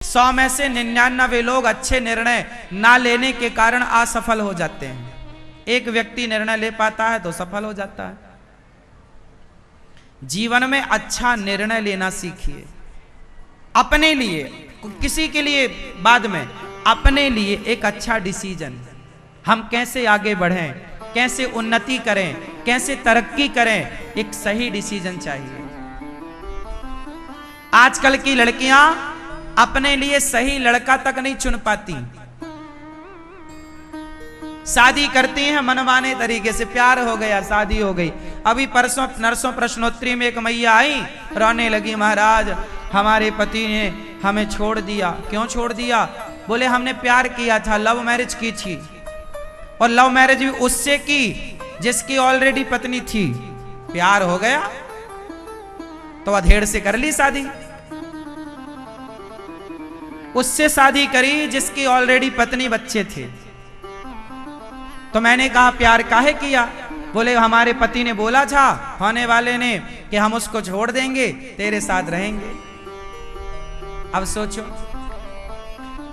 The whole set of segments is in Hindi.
100 में से 99 लोग अच्छे निर्णय ना लेने के कारण असफल हो जाते हैं। एक व्यक्ति निर्णय ले पाता है तो सफल हो जाता है। जीवन में अच्छा निर्णय लेना सीखिए, अपने लिए, किसी के लिए बाद में, अपने लिए एक अच्छा डिसीजन। हम कैसे आगे बढ़ें, कैसे उन्नति करें, कैसे तरक्की करें, एक सही डिसीजन चाहिए। आजकल की लड़कियां अपने लिए सही लड़का तक नहीं चुन पाती, शादी करती हैं मनमाने तरीके से, प्यार हो गया शादी हो गई। अभी परसों नरसों प्रश्नोत्तरी में एक मैया आई, रोने लगी, महाराज हमारे पति ने हमें छोड़ दिया। क्यों छोड़ दिया? बोले हमने प्यार किया था, लव मैरिज की थी, और लव मैरिज भी उससे की जिसकी ऑलरेडी पत्नी थी। प्यार हो गया तो अधेड़ से कर ली शादी, उससे शादी करी जिसकी ऑलरेडी पत्नी बच्चे थे। तो मैंने कहा प्यार काहे किया? बोले हमारे पति ने बोला था होने वाले ने कि हम उसको छोड़ देंगे, तेरे साथ रहेंगे। अब सोचो,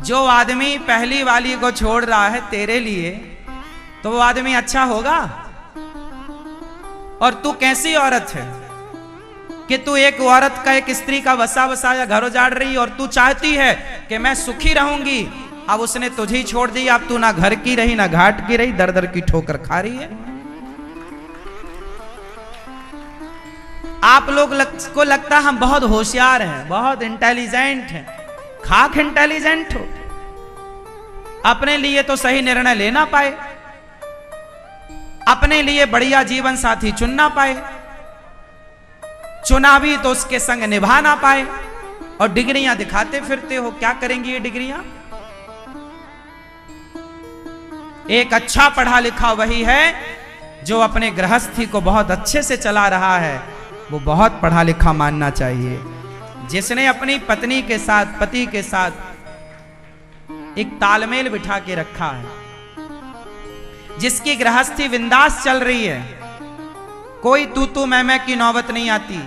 जो आदमी पहली वाली को छोड़ रहा है तेरे लिए, तो वो आदमी अच्छा होगा? और तू कैसी औरत है कि तू एक औरत का, एक स्त्री का वसा वसाया घर उजाड़ रही, और तू चाहती है कि मैं सुखी रहूंगी। अब उसने तुझे ही छोड़ दी, अब तू ना घर की रही ना घाट की रही, दर दर की ठोकर खा रही है। आप लोग को लगता हम बहुत होशियार हैं, बहुत इंटेलिजेंट हैं। खाक इंटेलिजेंट हो, अपने लिए तो सही निर्णय लेना पाए, अपने लिए बढ़िया जीवन साथी चुनना पाए, चुना भी तो उसके संग निभा ना पाए, और डिग्रियां दिखाते फिरते हो। क्या करेंगी ये डिग्रियां? एक अच्छा पढ़ा लिखा वही है जो अपने गृहस्थी को बहुत अच्छे से चला रहा है, वो बहुत पढ़ा लिखा मानना चाहिए। जिसने अपनी पत्नी के साथ, पति के साथ एक तालमेल बिठा के रखा है, जिसकी गृहस्थी बिंदास चल रही है, कोई तू मैं की नौबत नहीं आती,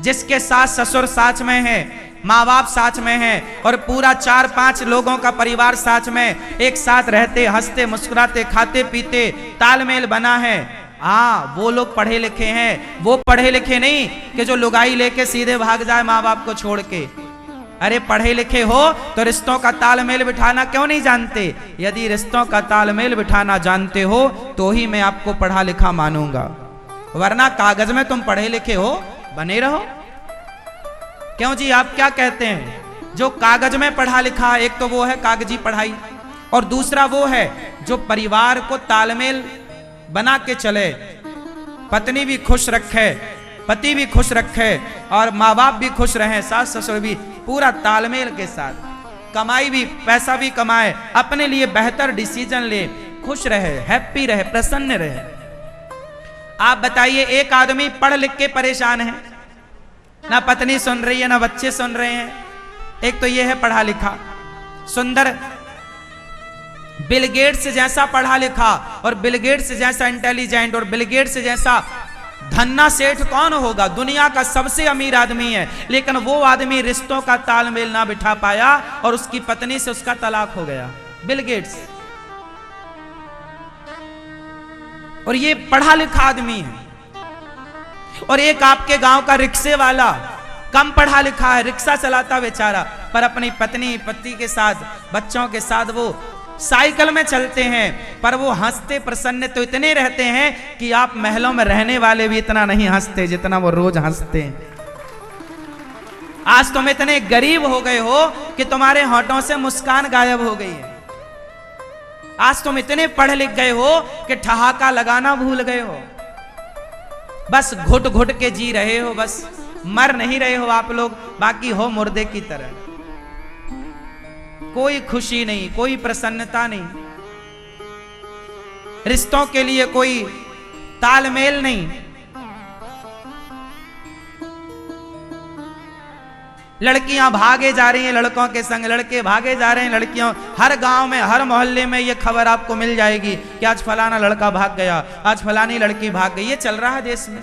जिसके सास ससुर साथ में है, माँ बाप साथ में है, और पूरा 4-5 लोगों का परिवार साथ में, एक साथ रहते, हंसते, मुस्कुराते, खाते पीते, तालमेल बना है। वो लोग पढ़े लिखे हैं। वो पढ़े लिखे नहीं कि जो लुगाई लेके सीधे भाग जाए माँ बाप को छोड़ के। अरे पढ़े लिखे हो तो रिश्तों का तालमेल बिठाना क्यों नहीं जानते? यदि रिश्तों का तालमेल बिठाना जानते हो तो ही मैं आपको पढ़ा लिखा मानूंगा, वरना कागज में तुम पढ़े लिखे हो बने रहो। क्यों जी, आप क्या कहते हैं? जो कागज में पढ़ा लिखा, एक तो वो है कागजी पढ़ाई, और दूसरा वो है जो परिवार को तालमेल बना के चले, पत्नी भी खुश रखे, पति भी खुश रखे, और माँ बाप भी खुश रहे, सास ससुर भी, पूरा तालमेल के साथ, कमाई भी, पैसा भी कमाए, अपने लिए बेहतर डिसीजन ले, खुश रहे, हैप्पी रहे, प्रसन्न रहे। आप बताइए, एक आदमी पढ़ लिख के परेशान है, ना पत्नी सुन रही है ना बच्चे सुन रहे हैं। एक तो ये है पढ़ा लिखा सुंदर, बिल गेट्स जैसा पढ़ा लिखा और बिल गेट्स जैसा इंटेलिजेंट और बिल गेट्स जैसा धन्ना सेठ कौन होगा? दुनिया का सबसे अमीर आदमी है, लेकिन वो आदमी रिश्तों का तालमेल ना बिठा पाया और उसकी पत्नी से उसका तलाक हो गया। बिल गेट्स, और ये पढ़ा लिखा आदमी है। और एक आपके गांव का रिक्शे वाला, कम पढ़ा लिखा है, रिक्शा चलाता बेचारा, पर अपनी पत्नी पति के साथ, बच्चों के साथ वो साइकिल में चलते हैं, पर वो हंसते प्रसन्न तो इतने रहते हैं कि आप महलों में रहने वाले भी इतना नहीं हंसते जितना वो रोज हंसते हैं। आज तुम इतने गरीब हो गए हो कि तुम्हारे होठों से मुस्कान गायब हो गई है। आज तुम इतने पढ़ लिख गए हो कि ठहाका लगाना भूल गए हो, बस घुट घुट के जी रहे हो, बस मर नहीं रहे हो आप लोग, बाकी हो मुर्दे की तरह। कोई खुशी नहीं, कोई प्रसन्नता नहीं, रिश्तों के लिए कोई तालमेल नहीं। लड़कियां भागे जा रही हैं लड़कों के संग, लड़के भागे जा रहे हैं लड़कियों। हर गांव में, हर मोहल्ले में ये खबर आपको मिल जाएगी कि आज फलाना लड़का भाग गया, आज फलानी लड़की भाग गई। ये चल रहा है देश में।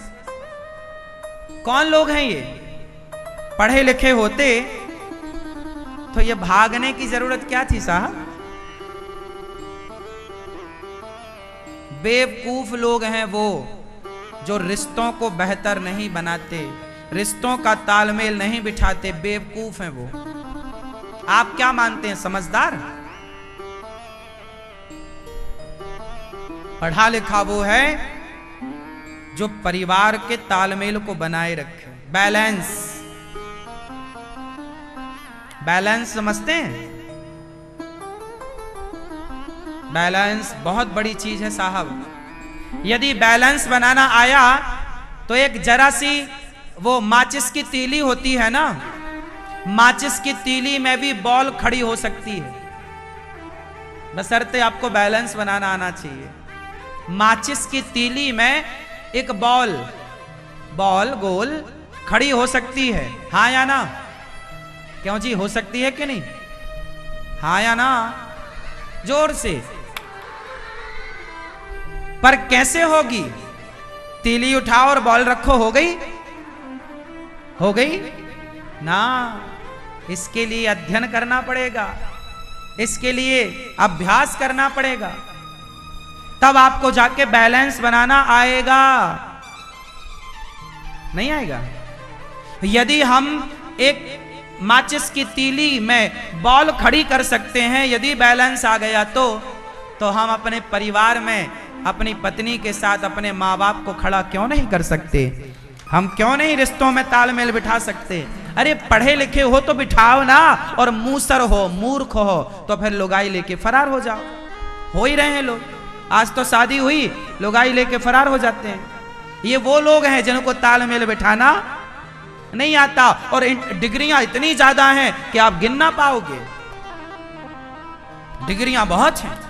कौन लोग हैं ये? पढ़े लिखे होते तो ये भागने की जरूरत क्या थी साहब? बेवकूफ लोग हैं वो जो रिश्तों को बेहतर नहीं बनाते, रिश्तों का तालमेल नहीं बिठाते, बेवकूफ हैं वो। आप क्या मानते हैं, समझदार? पढ़ा लिखा वो है जो परिवार के तालमेल को बनाए रखे, बैलेंस। बैलेंस समझते हैं? बैलेंस बहुत बड़ी चीज है साहब। यदि बैलेंस बनाना आया तो एक जरा सी वो माचिस की तीली होती है ना, माचिस की तीली में भी बॉल खड़ी हो सकती है, बशर्ते आपको बैलेंस बनाना आना चाहिए। माचिस की तीली में एक बॉल गोल खड़ी हो सकती है, हाँ या ना? क्यों जी, हो सकती है कि नहीं? हाँ या ना? जोर से। पर कैसे होगी? तीली उठाओ और बॉल रखो, हो गई? हो गई ना। इसके लिए अध्ययन करना पड़ेगा, इसके लिए अभ्यास करना पड़ेगा, तब आपको जाके बैलेंस बनाना आएगा। नहीं आएगा? यदि हम एक माचिस की तीली में बॉल खड़ी कर सकते हैं, यदि बैलेंस आ गया तो हम अपने परिवार में अपनी पत्नी के साथ अपने माँ बाप को खड़ा क्यों नहीं कर सकते? हम क्यों नहीं रिश्तों में तालमेल बिठा सकते? अरे पढ़े लिखे हो तो बिठाओ ना, और मूसर हो, मूर्ख हो तो फिर लुगाई लेके फरार हो जाओ। हो ही रहे हैं लोग, आज तो शादी हुई, लुगाई लेके फरार हो जाते हैं। ये वो लोग हैं जिनको तालमेल बिठाना नहीं आता, और डिग्रियां इतनी ज्यादा हैं कि आप गिन ना पाओगे। डिग्रियां बहुत हैं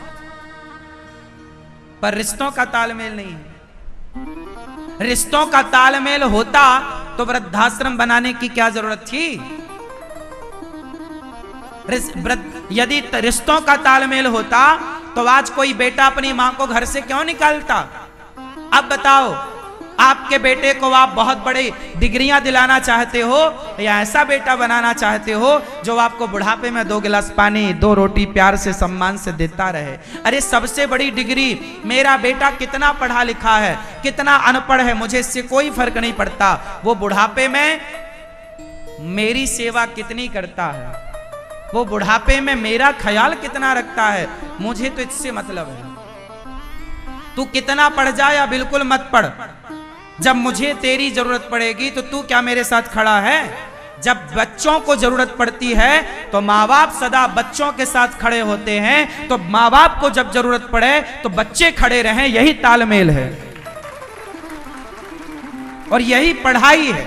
पर रिश्तों का तालमेल नहीं है। रिश्तों का तालमेल होता तो वृद्धाश्रम बनाने की क्या जरूरत थी? यदि रिश्तों का तालमेल होता तो आज कोई बेटा अपनी मां को घर से क्यों निकालता? अब बताओ, आपके बेटे को आप बहुत बड़ी डिग्रियां दिलाना चाहते हो या ऐसा बेटा बनाना चाहते हो जो आपको बुढ़ापे में 2 गिलास पानी 2 रोटी प्यार से सम्मान से देता रहे? अरे सबसे बड़ी डिग्री, मेरा बेटा कितना पढ़ा लिखा है, कितना अनपढ़ है, मुझे इससे कोई फर्क नहीं पड़ता, वो बुढ़ापे में मेरी सेवा कितनी करता है, वो बुढ़ापे में मेरा ख्याल कितना रखता है, मुझे तो इससे मतलब है। तू कितना पढ़ जा या बिल्कुल मत पढ़, जब मुझे तेरी जरूरत पड़ेगी तो तू क्या मेरे साथ खड़ा है? जब बच्चों को जरूरत पड़ती है तो माँ बाप सदा बच्चों के साथ खड़े होते हैं, तो माँ बाप को जब जरूरत पड़े तो बच्चे खड़े रहें, यही तालमेल है और यही पढ़ाई है।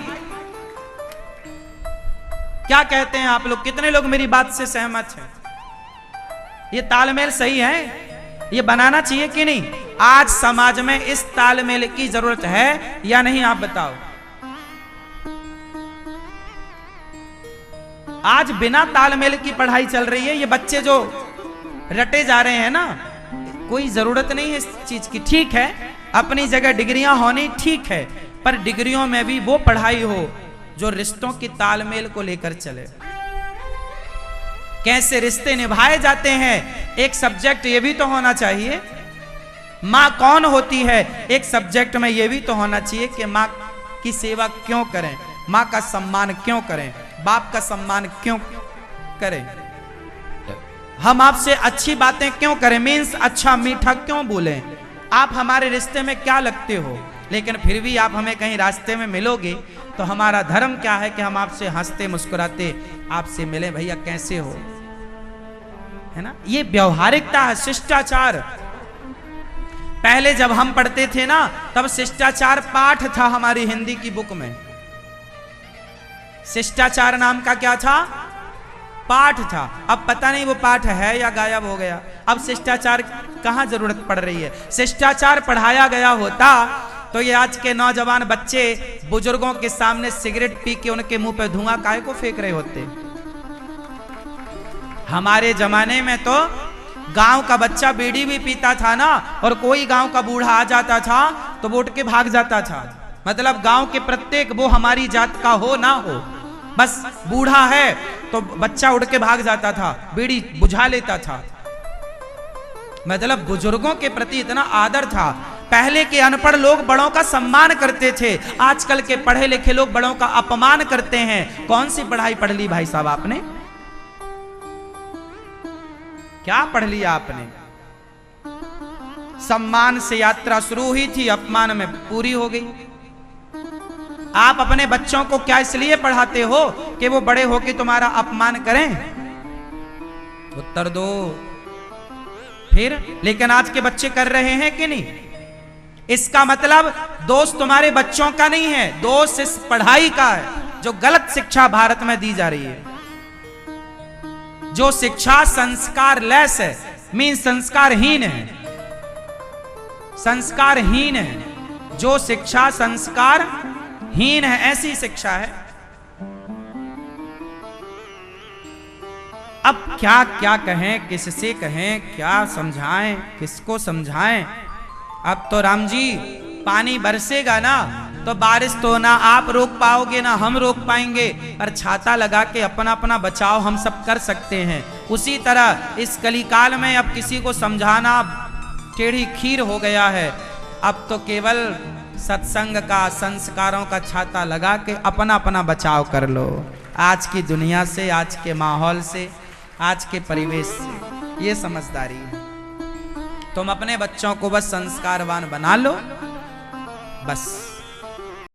क्या कहते हैं आप लोग? कितने लोग मेरी बात से सहमत हैं? ये तालमेल सही है? ये बनाना चाहिए कि नहीं? आज समाज में इस तालमेल की जरूरत है या नहीं, आप बताओ। आज बिना तालमेल की पढ़ाई चल रही है, ये बच्चे जो रटे जा रहे हैं ना, कोई जरूरत नहीं है इस चीज की। ठीक है, अपनी जगह डिग्रियां होनी ठीक है, पर डिग्रियों में भी वो पढ़ाई हो जो रिश्तों की तालमेल को लेकर चले। कैसे रिश्ते निभाए जाते हैं, एक सब्जेक्ट ये भी तो होना चाहिए। माँ कौन होती है, एक सब्जेक्ट में ये भी तो होना चाहिए कि माँ की सेवा क्यों करें, माँ का सम्मान क्यों करें, बाप का सम्मान क्यों करें, हम आपसे अच्छी बातें क्यों करें, मीन्स अच्छा मीठा क्यों बोलें, आप हमारे रिश्ते में क्या लगते हो। लेकिन फिर भी आप हमें कहीं रास्ते में मिलोगे तो हमारा धर्म क्या है कि हम आपसे हंसते मुस्कुराते आपसे मिले, भैया कैसे हो, है ना। ये व्यवहारिकता है, शिष्टाचार। पहले जब हम पढ़ते थे ना, तब शिष्टाचार पाठ था हमारी हिंदी की बुक में। शिष्टाचार नाम का क्या था? पाठ था। अब पता नहीं वो पाठ है या गायब हो गया। अब शिष्टाचार कहाँ जरूरत पड़ रही है। शिष्टाचार पढ़ाया गया होता तो ये आज के नौजवान बच्चे बुजुर्गों के सामने सिगरेट पी के उनके मुंह पे धुआं काहे को फेंक रहे होते। हमारे जमाने में तो गांव का बच्चा बीड़ी भी पीता था ना, और कोई गांव का बूढ़ा आ जाता था तो वो उठ के भाग जाता था। मतलब गांव के प्रत्येक, वो हमारी जात का हो ना हो, बस बूढ़ा है तो बच्चा उड़ के भाग जाता था, बीड़ी बुझा लेता था। मतलब बुजुर्गों के प्रति इतना आदर था। पहले के अनपढ़ लोग बड़ों का सम्मान करते थे, आजकल के पढ़े लिखे लोग बड़ों का अपमान करते हैं। कौन सी पढ़ाई पढ़ ली भाई साहब आपने? क्या पढ़ लिया आपने? सम्मान से यात्रा शुरू हुई थी, अपमान में पूरी हो गई। आप अपने बच्चों को क्या इसलिए पढ़ाते हो कि वो बड़े होके तुम्हारा अपमान करें? उत्तर दो। फिर लेकिन आज के बच्चे कर रहे हैं कि नहीं? इसका मतलब दोष तुम्हारे बच्चों का नहीं है, दोष इस पढ़ाई का है जो गलत शिक्षा भारत में दी जा रही है। जो शिक्षा संस्कार लेस है, मीन संस्कारहीन है, संस्कारहीन है। जो शिक्षा संस्कारहीन है, ऐसी शिक्षा है। अब क्या क्या कहें, किससे कहें, क्या समझाएं, किसको समझाएं? अब तो राम जी पानी बरसेगा ना तो बारिश तो ना आप रोक पाओगे ना हम रोक पाएंगे, पर छाता लगा के अपना अपना बचाव हम सब कर सकते हैं। उसी तरह इस कलिकाल में अब किसी को समझाना टेढ़ी खीर हो गया है। अब तो केवल सत्संग का, संस्कारों का छाता लगा के अपना अपना बचाव कर लो, आज की दुनिया से, आज के माहौल से, आज के परिवेश से। ये समझदारी है। तुम अपने बच्चों को बस संस्कारवान बना लो, बस।